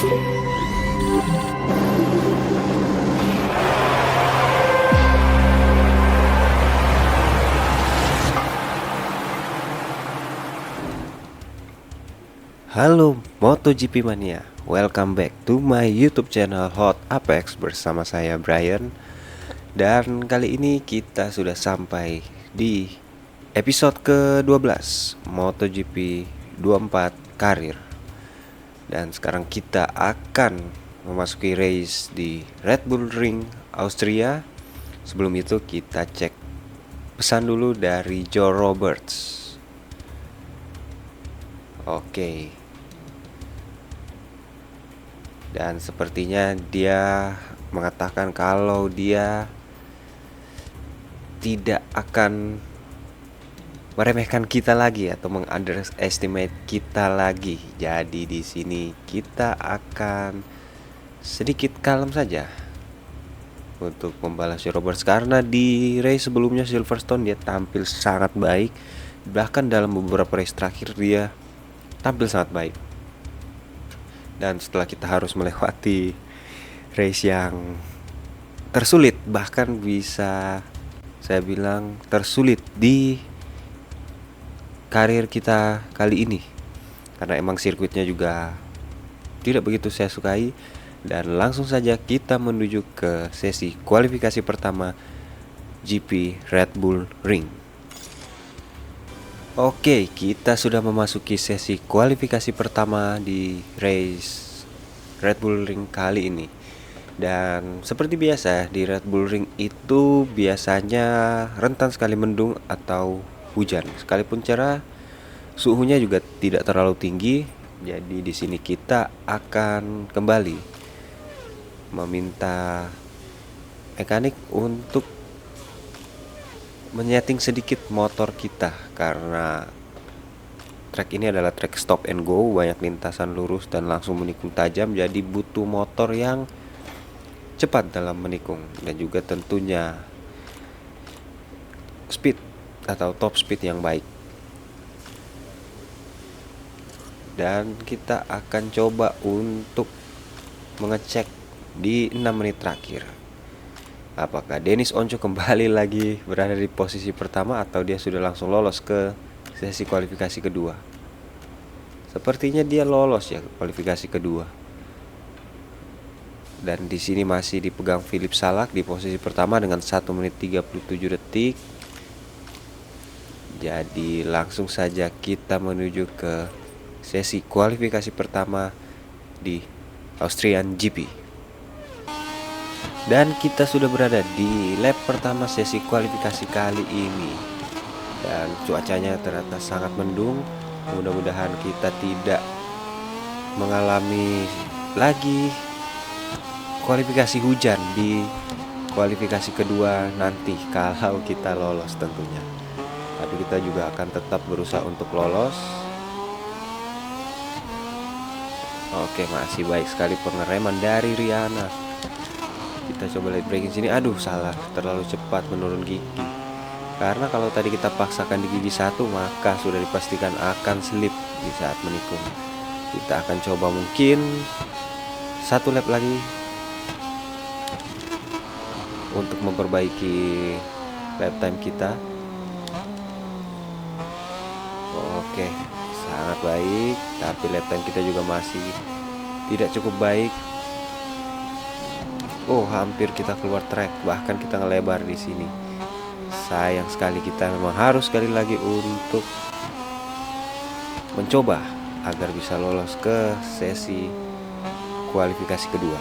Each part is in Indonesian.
Halo MotoGP Mania, welcome back to my YouTube channel Hot Apex bersama saya Brian. Dan kali ini kita sudah sampai di episode ke-12 MotoGP 24 Karir. Dan sekarang kita akan memasuki race di Red Bull Ring, Austria. Sebelum itu kita cek pesan dulu dari Joe Roberts. Oke. Dan sepertinya dia mengatakan kalau dia tidak akan meremehkan kita lagi atau mengunderestimate kita lagi. Jadi di sini kita akan sedikit kalem saja untuk membalas Roberts, karena di race sebelumnya Silverstone dia tampil sangat baik. Bahkan dalam beberapa race terakhir dia tampil sangat baik. Dan setelah kita harus melewati race yang tersulit, bahkan bisa saya bilang tersulit di karir kita kali ini, karena emang sirkuitnya juga tidak begitu saya sukai. Dan langsung saja kita menuju ke sesi kualifikasi pertama GP Red Bull Ring. Oke, kita sudah memasuki sesi kualifikasi pertama di race Red Bull Ring kali ini. Dan seperti biasa di Red Bull Ring itu biasanya rentan sekali mendung atau hujan. Sekalipun cerah, suhunya juga tidak terlalu tinggi. Jadi di sini kita akan kembali meminta mekanik untuk menyeting sedikit motor kita, karena track ini adalah track stop and go, banyak lintasan lurus dan langsung menikung tajam. Jadi butuh motor yang cepat dalam menikung dan juga tentunya speed atau top speed yang baik. Dan kita akan coba untuk mengecek di 6 menit terakhir, apakah Dennis Onco kembali lagi berada di posisi pertama atau dia sudah langsung lolos ke sesi kualifikasi kedua. Sepertinya dia lolos ya ke kualifikasi kedua. Dan di sini masih dipegang Philip Salak di posisi pertama dengan 1 menit 37 detik. Jadi langsung saja kita menuju ke sesi kualifikasi pertama di Austrian GP. Dan kita sudah berada di lap pertama sesi kualifikasi kali ini. Dan cuacanya ternyata sangat mendung. Mudah-mudahan kita tidak mengalami lagi kualifikasi hujan di kualifikasi kedua nanti kalau kita lolos tentunya. Tapi kita juga akan tetap berusaha untuk lolos. Oke, masih baik sekali pengereman dari Riana. Kita coba lihat braking sini. Aduh, salah, terlalu cepat menurun gigi. Karena kalau tadi kita paksakan di gigi 1, maka sudah dipastikan akan slip di saat menikung. Kita akan coba mungkin 1 lap lagi untuk memperbaiki lap time kita. Oke, sangat baik. Tapi lap time kita juga masih tidak cukup baik. Oh, hampir kita keluar track, bahkan kita ngelebar di sini. Sayang sekali, kita memang harus sekali lagi untuk mencoba agar bisa lolos ke sesi kualifikasi kedua.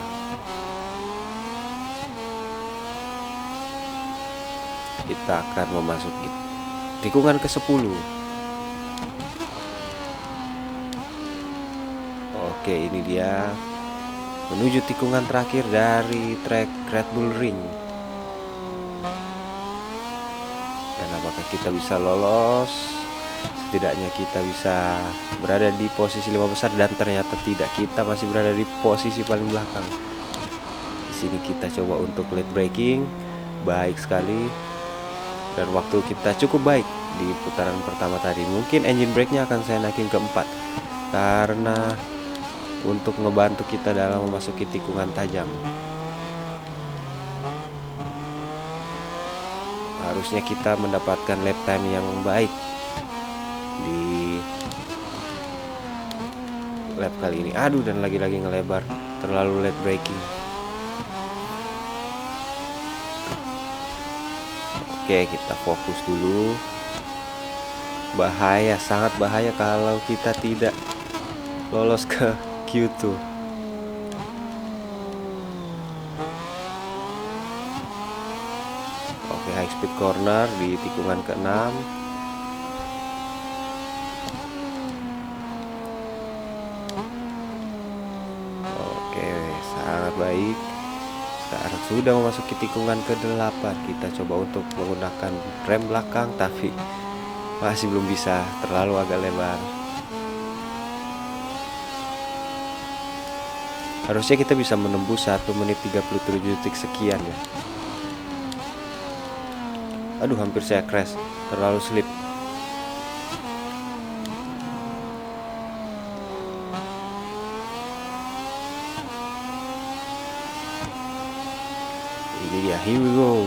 Kita akan memasuki tikungan ke-10. Oke, ini dia menuju tikungan terakhir dari track Red Bull Ring. Dan apakah kita bisa lolos? Setidaknya kita bisa berada di posisi 5 besar, dan ternyata tidak, kita masih berada di posisi paling belakang. Di sini kita coba untuk late braking, baik sekali, dan waktu kita cukup baik di putaran pertama tadi. Mungkin engine brake-nya akan saya naikin ke 4 karena untuk ngebantu kita dalam memasuki tikungan tajam. Harusnya kita mendapatkan lap time yang baik di lap kali ini. Aduh, dan lagi-lagi ngelebar, terlalu late braking. Oke, kita fokus dulu. Bahaya, sangat bahaya kalau kita tidak lolos ke Q2. Oke, high speed corner di tikungan ke-6. Oke, sangat baik. Sekarang sudah memasuki tikungan ke-8. Kita coba untuk menggunakan rem belakang, tapi masih belum bisa, terlalu agak lebar. Harusnya kita bisa menembus 1 menit 37 detik sekian ya. Aduh, hampir saya crash, terlalu slip. Ini dia, here we go.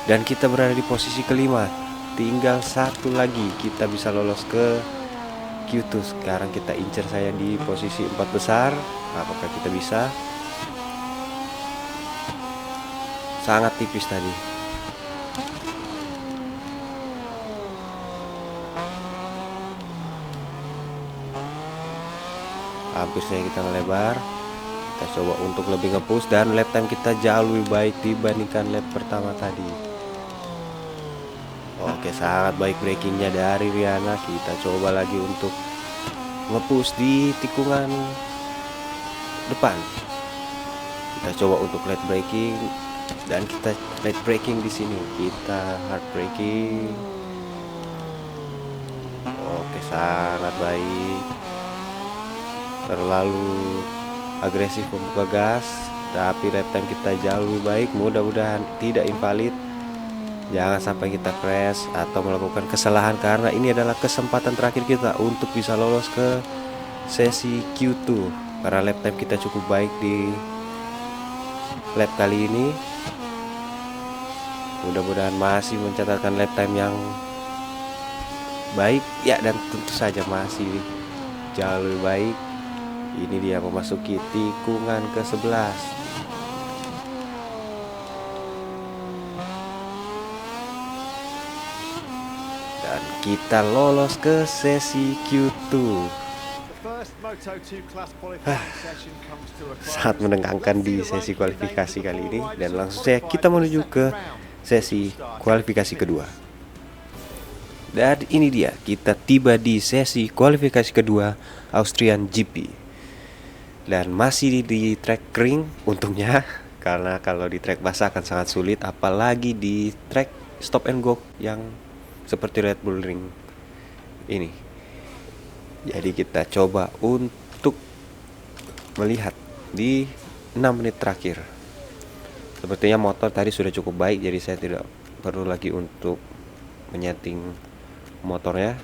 Dan kita berada di posisi kelima. Tinggal satu lagi kita bisa lolos ke Q2. Sekarang kita incer saya di posisi 4 besar. Apakah kita bisa? Sangat tipis tadi. Hampir saja kita ngelebar. Kita coba untuk lebih nge-push, dan lap time kita jauh lebih baik dibandingkan lap pertama tadi. Oke, sangat baik brakingnya dari Riana. Kita coba lagi untuk nge-push di tikungan depan. Kita coba untuk late braking, dan kita late braking di sini. Kita hard braking. Oke, sangat baik. Terlalu agresif membuka gas, tapi lap time kita jauh lebih baik. Mudah-mudahan tidak invalid. Jangan sampai kita crash atau melakukan kesalahan, karena ini adalah kesempatan terakhir kita untuk bisa lolos ke sesi Q2. Karena lap time kita cukup baik di lap kali ini. Mudah-mudahan masih mencatatkan lap time yang baik ya, dan tentu saja masih jauh lebih baik. Ini dia memasuki tikungan ke-11. Dan kita lolos ke sesi Q2. Sangat menegangkan di sesi kualifikasi kali ini. Dan langsung saja kita menuju ke sesi kualifikasi kedua. Dan ini dia, kita tiba di sesi kualifikasi kedua Austrian GP. Dan masih di track kering untungnya, karena kalau di track basah akan sangat sulit, apalagi di track stop and go yang seperti Red Bull Ring ini. Jadi kita coba untuk melihat di 6 menit terakhir. Sepertinya motor tadi sudah cukup baik, jadi saya tidak perlu lagi untuk menyeting motornya.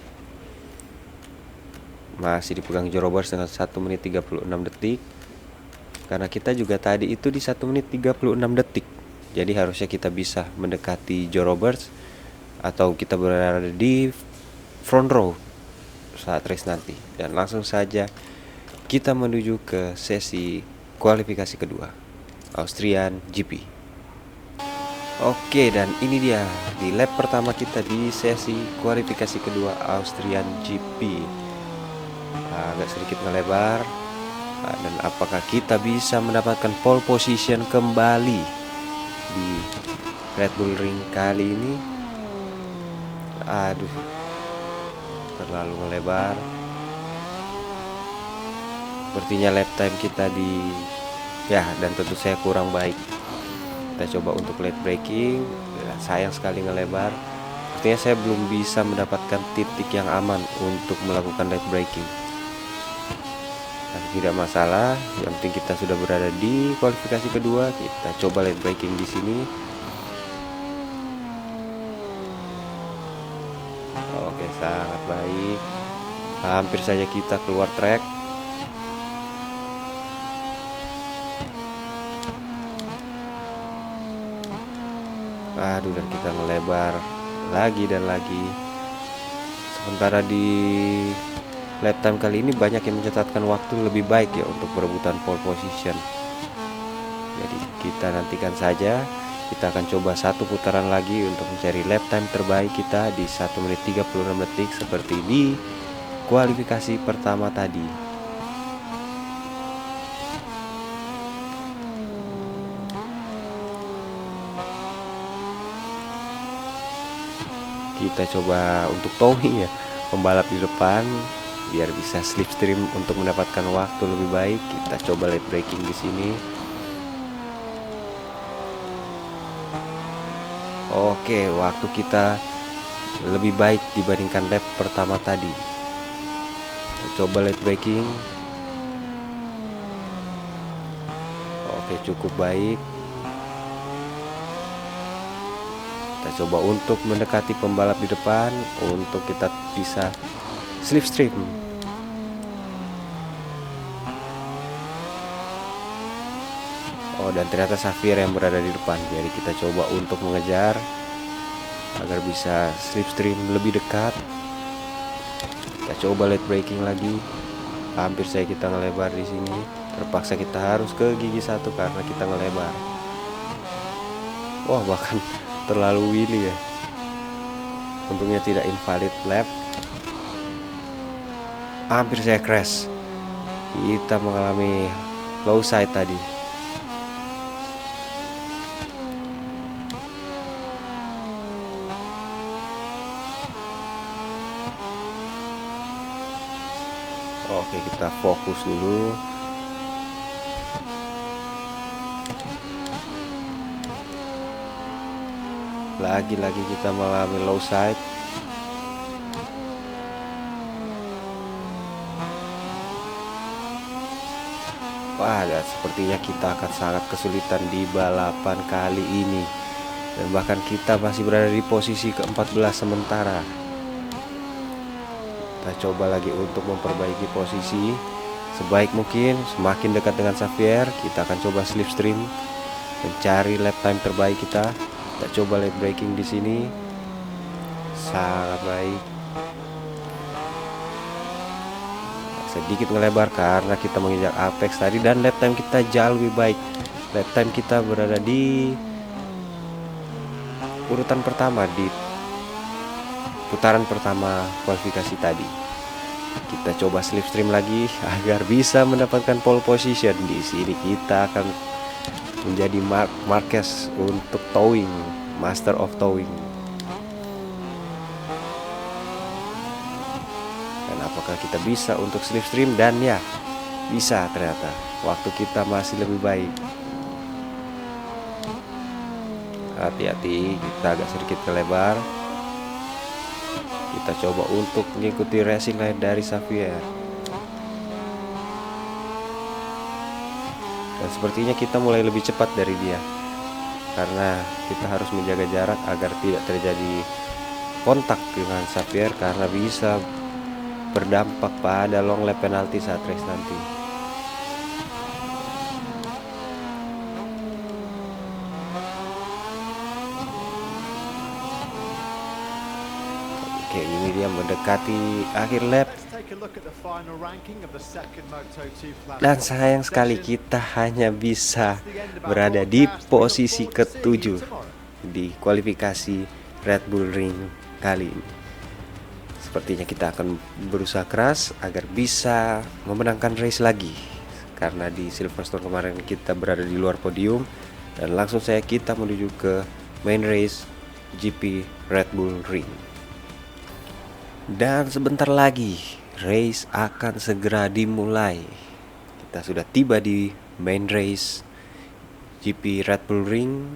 Masih dipegang Joe Roberts dengan 1 menit 36 detik. Karena kita juga tadi itu di 1 menit 36 detik. Jadi harusnya kita bisa mendekati Joe Roberts, atau kita berada di front row saat race nanti. Dan langsung saja kita menuju ke sesi kualifikasi kedua Austrian GP. Oke, dan ini dia di lap pertama kita di sesi kualifikasi kedua Austrian GP. Agak sedikit melebar. Dan apakah kita bisa mendapatkan pole position kembali di Red Bull Ring kali ini? Aduh, terlalu melebar. Sepertinya lap time kita dan tentu saya kurang baik. Kita coba untuk late braking. Sayang sekali ngelebar. Sepertinya saya belum bisa mendapatkan titik yang aman untuk melakukan late braking. Tapi tidak masalah, yang penting kita sudah berada di kualifikasi kedua. Kita coba late braking di sini. Oke, sangat baik. Hampir saja kita keluar track. Aduh, dan kita ngelebar lagi dan lagi. Sementara di lap time kali ini banyak yang mencatatkan waktu lebih baik ya untuk perebutan pole position. Jadi kita nantikan saja. Kita akan coba satu putaran lagi untuk mencari lap time terbaik kita di 1 menit 36 detik seperti di kualifikasi pertama tadi. Kita coba untuk towing ya, pembalap di depan biar bisa slipstream untuk mendapatkan waktu lebih baik. Kita coba late braking di sini. Oke, waktu kita lebih baik dibandingkan lap pertama tadi. Kita coba late braking. Oke, cukup baik. Kita coba untuk mendekati pembalap di depan untuk kita bisa slipstream. Oh, dan ternyata Xavier yang berada di depan. Jadi kita coba untuk mengejar agar bisa slipstream lebih dekat. Kita coba late braking lagi. Hampir saja kita ngelebar di sini. Terpaksa kita harus ke gigi satu karena kita ngelebar. Wah, bahkan terlalu wheelie ya. Untungnya tidak invalid lap. Hampir saya crash. Kita mengalami low side tadi. Oke, kita fokus dulu. Lagi-lagi kita mengalami low side. Wah, dan sepertinya kita akan sangat kesulitan di balapan kali ini. Dan bahkan kita masih berada di posisi ke-14 sementara. Kita coba lagi untuk memperbaiki posisi sebaik mungkin. Semakin dekat dengan Xavier, kita akan coba slipstream, mencari lap time terbaik kita. Kita coba late braking di sini. Sangat baik. Sedikit ngelebar karena kita menginjak apex tadi, dan lap time kita jauh lebih baik. Lap time kita berada di urutan pertama di putaran pertama kualifikasi tadi. Kita coba slipstream lagi agar bisa mendapatkan pole position. Di sini kita akan menjadi Marquez untuk towing, master of towing. Dan apakah kita bisa untuk slipstream? Dan ya, bisa ternyata. Waktu kita masih lebih baik. Hati-hati, kita agak sedikit kelebar. Kita coba untuk mengikuti racing line dari Xavier. Dan sepertinya kita mulai lebih cepat dari dia, karena kita harus menjaga jarak agar tidak terjadi kontak dengan Xavier, karena bisa berdampak pada long lap penalti saat race nanti. Oke, ini dia mendekati akhir lap. Dan sayang sekali kita hanya bisa berada di posisi ke-7 di kualifikasi Red Bull Ring kali ini. Sepertinya kita akan berusaha keras agar bisa memenangkan race lagi, karena di Silverstone kemarin kita berada di luar podium. Dan langsung saja kita menuju ke main race GP Red Bull Ring. Dan sebentar lagi race akan segera dimulai. Kita sudah tiba di main race GP Red Bull Ring,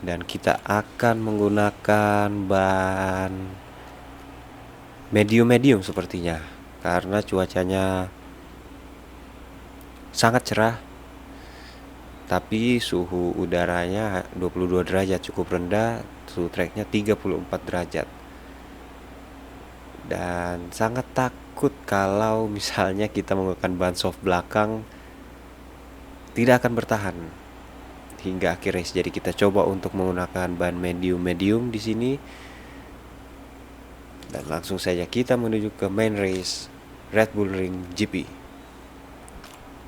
dan kita akan menggunakan ban medium sepertinya, karena cuacanya sangat cerah, tapi suhu udaranya 22 derajat, cukup rendah. Suhu treknya 34 derajat. Dan sangat takut kalau misalnya kita menggunakan ban soft belakang tidak akan bertahan. hingga akhir race. Jadi kita coba untuk menggunakan ban medium di sini. Dan langsung saja kita menuju ke main race Red Bull Ring GP.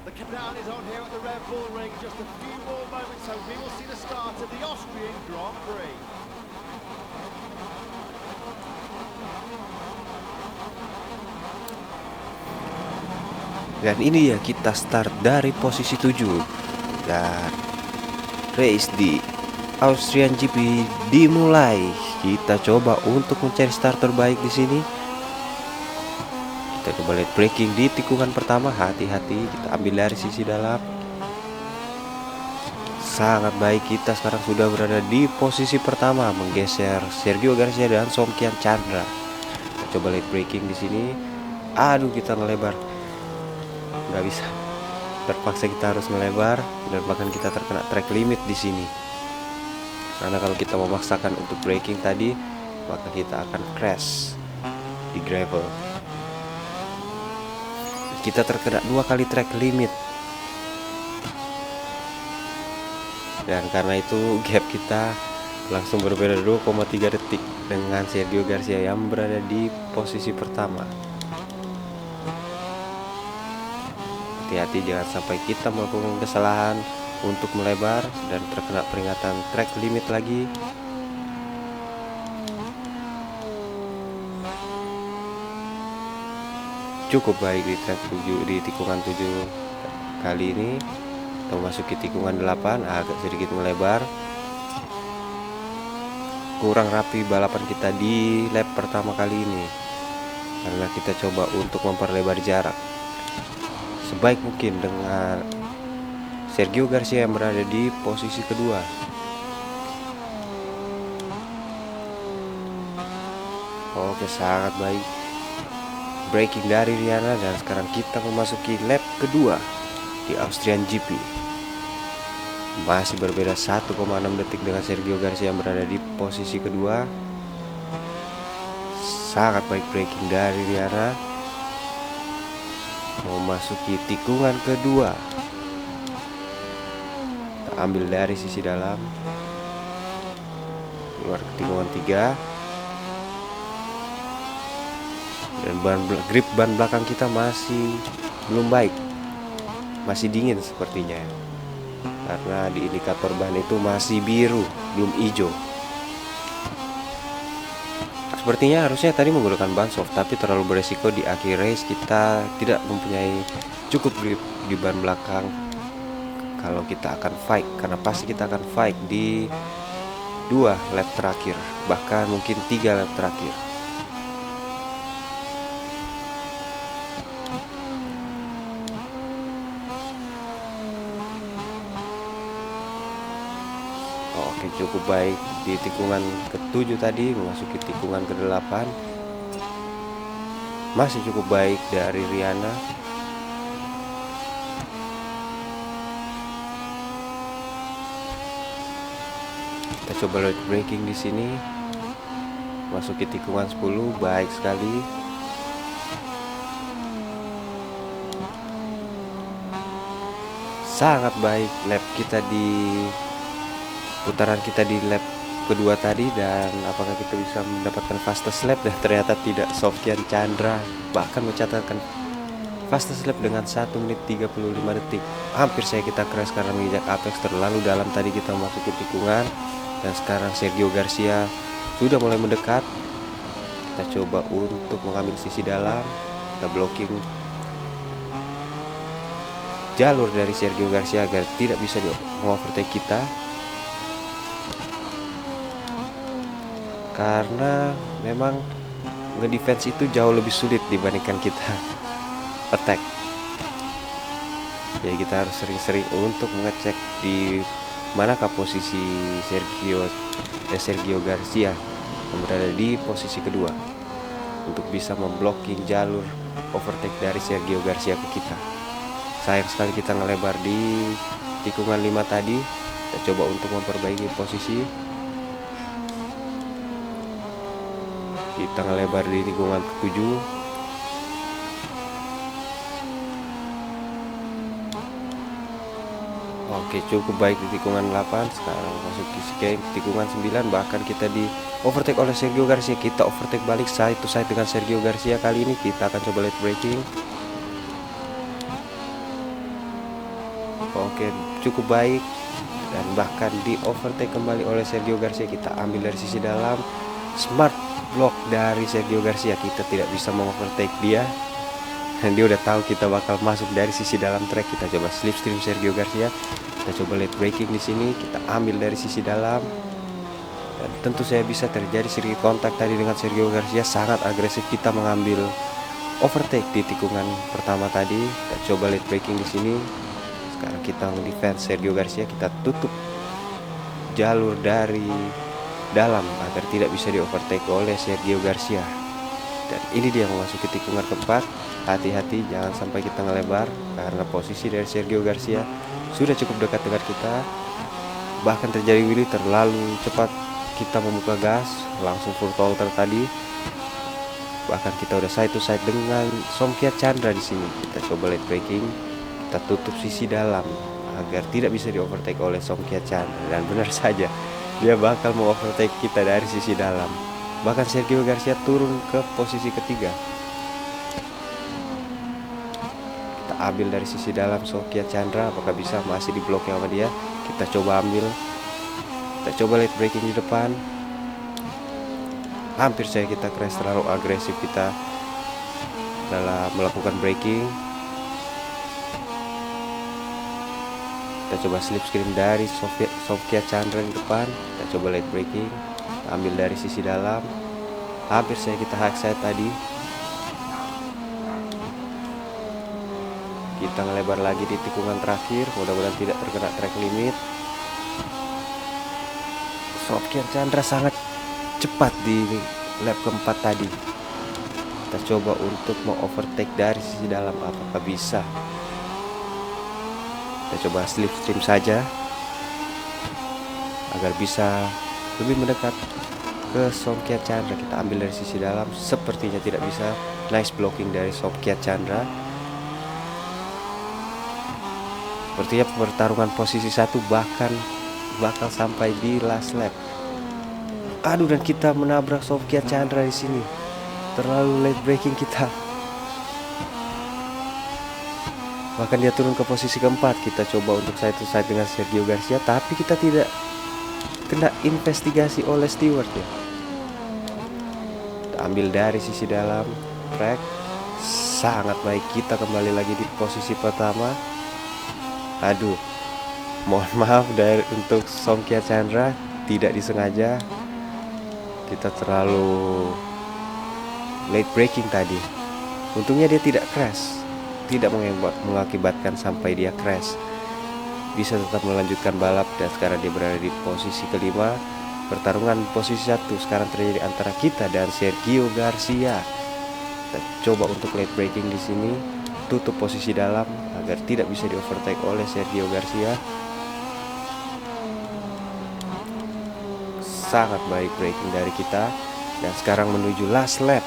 The countdown is on here at the Red Bull Ring. Just a few more moments, so we will see the start of the Austrian Grand Prix. Dan ini ya, kita start dari posisi 7 dan race di Austrian GP dimulai. Kita coba untuk mencari starter baik di sini. Kita coba late braking di tikungan pertama. Hati-hati, kita ambil dari sisi dalam. Sangat baik, kita sekarang sudah berada di posisi pertama, menggeser Sergio Garcia dan Somkian Chandra. Kita coba late braking di sini. Aduh, kita ngelebar. Nggak bisa, terpaksa kita harus melebar dan bahkan kita terkena track limit di sini. Karena kalau kita memaksakan untuk braking tadi, maka kita akan crash di gravel. Kita terkena 2 kali track limit. Dan karena itu gap kita langsung berbeda 2,3 detik dengan Sergio Garcia yang berada di posisi pertama. Hati-hati, jangan sampai kita melakukan kesalahan untuk melebar dan terkena peringatan track limit lagi. Cukup baik di track 7, di tikungan 7 kali ini. Kita memasuki tikungan 8, agak sedikit melebar. Kurang rapi balapan kita di lap pertama kali ini, karena kita coba untuk memperlebar jarak sebaik mungkin dengan Sergio Garcia yang berada di posisi kedua. Oke, sangat baik braking dari Riana, dan sekarang kita memasuki lap kedua di Austrian GP. Masih berbeda 1,6 detik dengan Sergio Garcia yang berada di posisi kedua. Sangat baik braking dari Riana. Memasuki tikungan kedua, kita ambil dari sisi dalam, keluar ke tikungan 3. Dan grip ban belakang kita masih belum baik, masih dingin sepertinya, karena di indikator ban itu masih biru, belum hijau. Sepertinya harusnya tadi menggunakan ban soft, tapi terlalu beresiko di akhir race. Kita tidak mempunyai cukup grip di ban belakang kalau kita akan fight, karena pasti kita akan fight di 2 lap terakhir, bahkan mungkin 3 lap terakhir. Oke, cukup baik di tikungan ke-7 tadi, memasuki tikungan ke-8 masih cukup baik dari Riana. Kita coba late braking di sini, masuki tikungan 10, baik sekali. Sangat baik lap kita di putaran kita di lap kedua tadi, dan apakah kita bisa mendapatkan fastest lap? Dan ternyata tidak. Somkian Chandra bahkan mencatatkan fastest lap dengan 1 menit 35 detik. Hampir saya kita crash karena menginjak apex terlalu dalam tadi kita memasuki tikungan. Dan sekarang Sergio Garcia sudah mulai mendekat. Kita coba untuk mengambil sisi dalam, kita blocking jalur dari Sergio Garcia agar tidak bisa di-overtake kita, karena memang ngedefense itu jauh lebih sulit dibandingkan kita attack. Jadi kita harus sering-sering untuk mengecek di manakah posisi Sergio Garcia yang berada di posisi kedua, untuk bisa memblocking jalur overtake dari Sergio Garcia ke kita. Sayang sekali kita ngelebar di tikungan 5 tadi. Kita coba untuk memperbaiki posisi. Kita ngelebar di tikungan ke-7. Oke, cukup baik di tikungan 8. Sekarang masuk di tikungan 9. Bahkan kita di overtake oleh Sergio Garcia. Kita overtake balik side to side dengan Sergio Garcia. Kali ini kita akan coba late braking. Oke, cukup baik. Dan bahkan di overtake kembali oleh Sergio Garcia. Kita ambil dari sisi dalam. Smart block dari Sergio Garcia. Kita tidak bisa mengovertake dia. Dan dia udah tahu kita bakal masuk dari sisi dalam track. Kita coba slipstream Sergio Garcia. Kita coba late braking di sini. Kita ambil dari sisi dalam. Dan tentu saya bisa terjadi sedikit kontak tadi dengan Sergio Garcia. Sangat agresif kita mengambil overtake di tikungan pertama tadi. Kita coba late braking di sini. Sekarang kita defense Sergio Garcia. Kita tutup jalur dari dalam agar tidak bisa di overtake oleh Sergio Garcia. Dan ini dia memasuki tikungan keempat. Hati-hati jangan sampai kita ngelebar, karena posisi dari Sergio Garcia sudah cukup dekat dengan kita. Bahkan terjadi wheelie terlalu cepat, kita membuka gas langsung full throttle tadi. Bahkan kita udah side to side dengan Songkya Chandra di sini. Kita coba late braking. Kita tutup sisi dalam agar tidak bisa di overtake oleh Songkya Chandra. Dan benar saja, dia bakal mau overtake kita dari sisi dalam. Bahkan Sergio Garcia turun ke posisi ketiga. Kita ambil dari sisi dalam Songkya Chandra. Apakah bisa? Masih di blocking sama dia. Kita coba ambil. Kita coba late braking di depan. Hampir saja kita crash, terlalu agresif kita dalam melakukan braking. Kita coba slipstream dari Songkya Chandra di depan. Kita coba late braking. Ambil dari sisi dalam. Hampir saja kita high side tadi. Kita ngelebar lagi di tikungan terakhir. Mudah-mudahan tidak terkena track limit. Songkya Chandra sangat cepat di lap keempat tadi. Kita coba untuk mau overtake dari sisi dalam. Apakah bisa? Kita coba slipstream saja agar bisa lebih mendekat ke Songkya Chandra. Kita ambil dari sisi dalam. Sepertinya tidak bisa. Nice blocking dari Songkya Chandra. Sepertinya pertarungan posisi 1 bahkan bakal sampai di last lap. Aduh, dan kita menabrak Songkya Chandra di sini. Terlalu late braking kita. Bahkan dia turun ke posisi keempat. Kita coba untuk side to side dengan Sergio Garcia, tapi kita tidak kena investigasi oleh steward ya. Kita ambil dari sisi dalam track. Sangat baik, kita kembali lagi di posisi pertama. Aduh, mohon maaf untuk Songkya Chandra, tidak disengaja. Kita terlalu late braking tadi. Untungnya dia tidak crash, tidak mengakibatkan sampai dia crash. Bisa tetap melanjutkan balap dan sekarang dia berada di posisi kelima. Pertarungan posisi 1 sekarang terjadi antara kita dan Sergio Garcia. Kita coba untuk late braking di sini, tutup posisi dalam agar tidak bisa di overtake oleh Sergio Garcia. Sangat baik braking dari kita. Dan sekarang menuju last lap.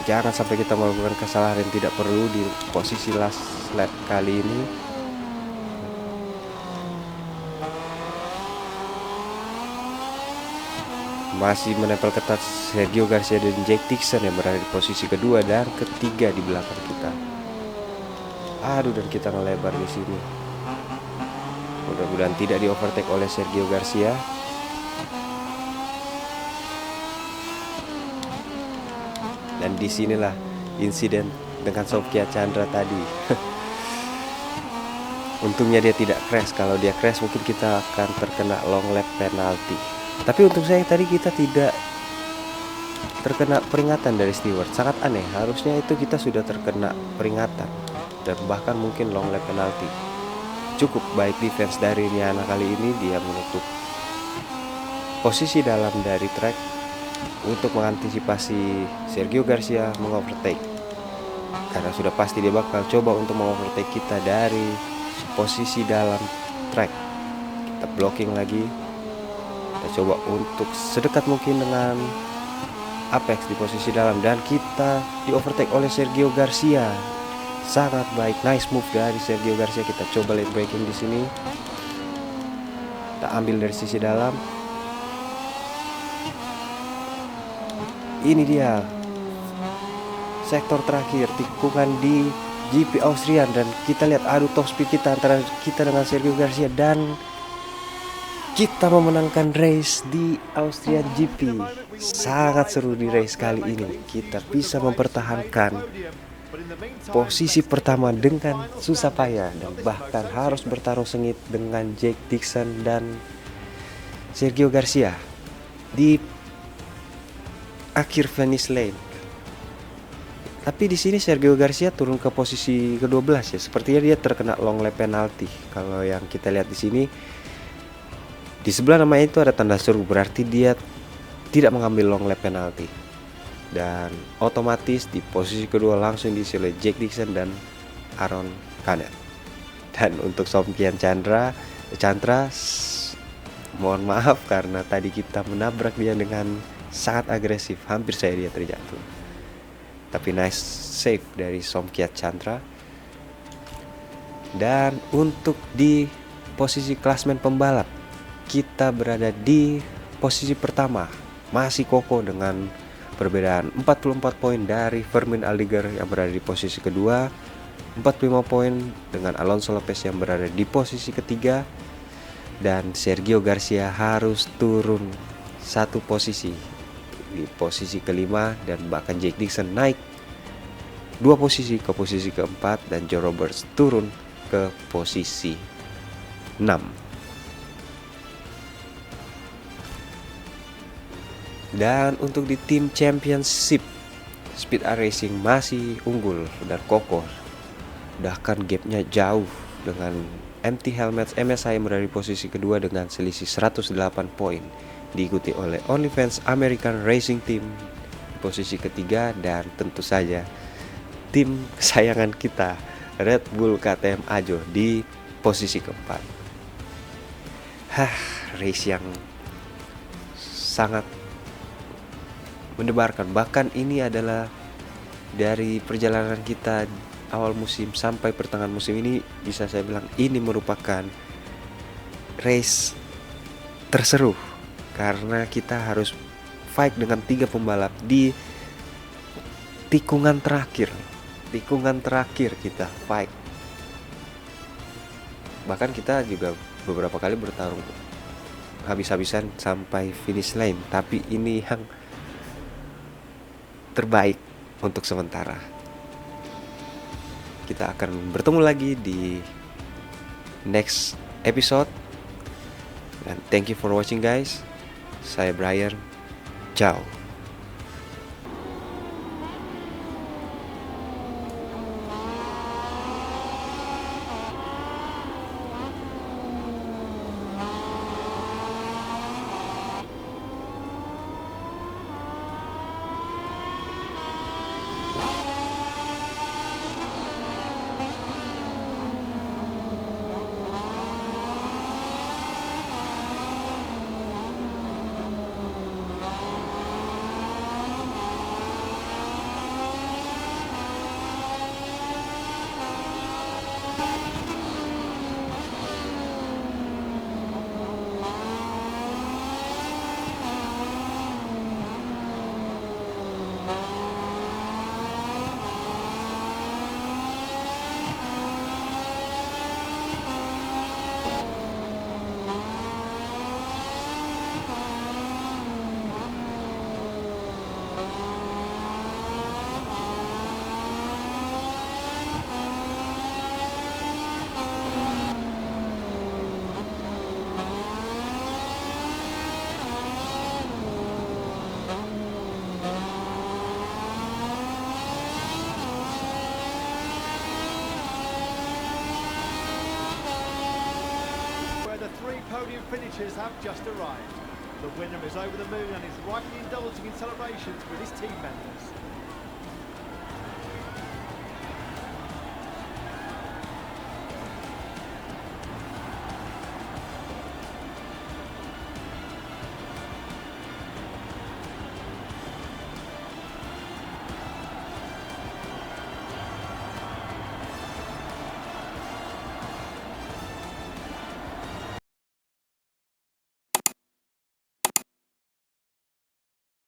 Jangan sampai kita melakukan kesalahan yang tidak perlu di posisi last lap kali ini. Masih menempel ketat Sergio Garcia dan Jack Dixon yang berada di posisi kedua dan ketiga di belakang kita. Aduh, dan kita ngelebar di sini. Mudah-mudahan tidak di overtake oleh Sergio Garcia. Dan disinilah insiden dengan Songkya Chandra tadi. Untungnya dia tidak crash. Kalau dia crash mungkin kita akan terkena long lap penalty. Tapi untuk saya tadi kita tidak terkena peringatan dari steward. Sangat aneh. Harusnya itu kita sudah terkena peringatan dan bahkan mungkin long lap penalty. Cukup baik defense dari Niana kali ini. Dia menutup posisi dalam dari track untuk mengantisipasi Sergio Garcia mengovertake, karena sudah pasti dia bakal coba untuk mengovertake kita dari posisi dalam track. Kita blocking lagi. Kita coba untuk sedekat mungkin dengan apex di posisi dalam, dan kita di overtake oleh Sergio Garcia. sangat baik. Nice move dari Sergio Garcia. Kita coba late braking di sini. Kita ambil dari sisi dalam. Ini dia sektor terakhir, tikungan di GP Austrian, dan kita lihat adu top speed kita antara kita dengan Sergio Garcia, dan kita memenangkan race di Austrian GP. Sangat seru di race kali ini. Kita bisa mempertahankan posisi pertama dengan susah payah, dan bahkan harus bertarung sengit dengan Jack Dixon dan Sergio Garcia di akhir finish lane. Tapi di sini Sergio Garcia turun ke posisi ke-12 ya. Sepertinya dia terkena long lap penalty. Kalau yang kita lihat di sini, di sebelah namanya itu ada tanda seru, berarti dia tidak mengambil long lap penalty. Dan otomatis di posisi kedua langsung diisi oleh Jack Dixon dan Aaron Canet. Dan untuk Somkian Chandra, mohon maaf karena tadi kita menabrak dia dengan sangat agresif, hampir saya dia terjatuh. Tapi nice save dari Somkiat Chandra. Dan untuk di posisi klasmen pembalap, kita berada di posisi pertama, masih kokoh dengan perbedaan 44 poin dari Fermin Aldiger yang berada di posisi kedua, 45 poin dengan Alonso Lopez yang berada di posisi ketiga, dan Sergio Garcia harus turun satu posisi di posisi kelima, dan bahkan Jack Dixon naik 2 posisi ke posisi keempat, dan Joe Roberts turun ke posisi 6. Dan untuk di tim championship, Speed Art Racing masih unggul dan kokoh, bahkan gapnya jauh dengan MT Helmets MSI yang berada di posisi kedua dengan selisih 108 poin, diikuti oleh OnlyFans American Racing Team di posisi ketiga, dan tentu saja tim kesayangan kita Red Bull KTM Ajo di posisi keempat. Race yang sangat mendebarkan. Bahkan ini adalah dari perjalanan kita awal musim sampai pertengahan musim ini, bisa saya bilang ini merupakan race terseru, karena kita harus fight dengan 3 pembalap di tikungan terakhir kita fight. Bahkan kita juga beberapa kali bertarung habis-habisan sampai finish line, tapi ini yang terbaik untuk sementara. Kita akan bertemu lagi di next episode, dan thank you for watching guys. Saya Brian, ciao. Podium finishers have just arrived. The winner is over the moon and is rightly indulging in celebrations with his team members.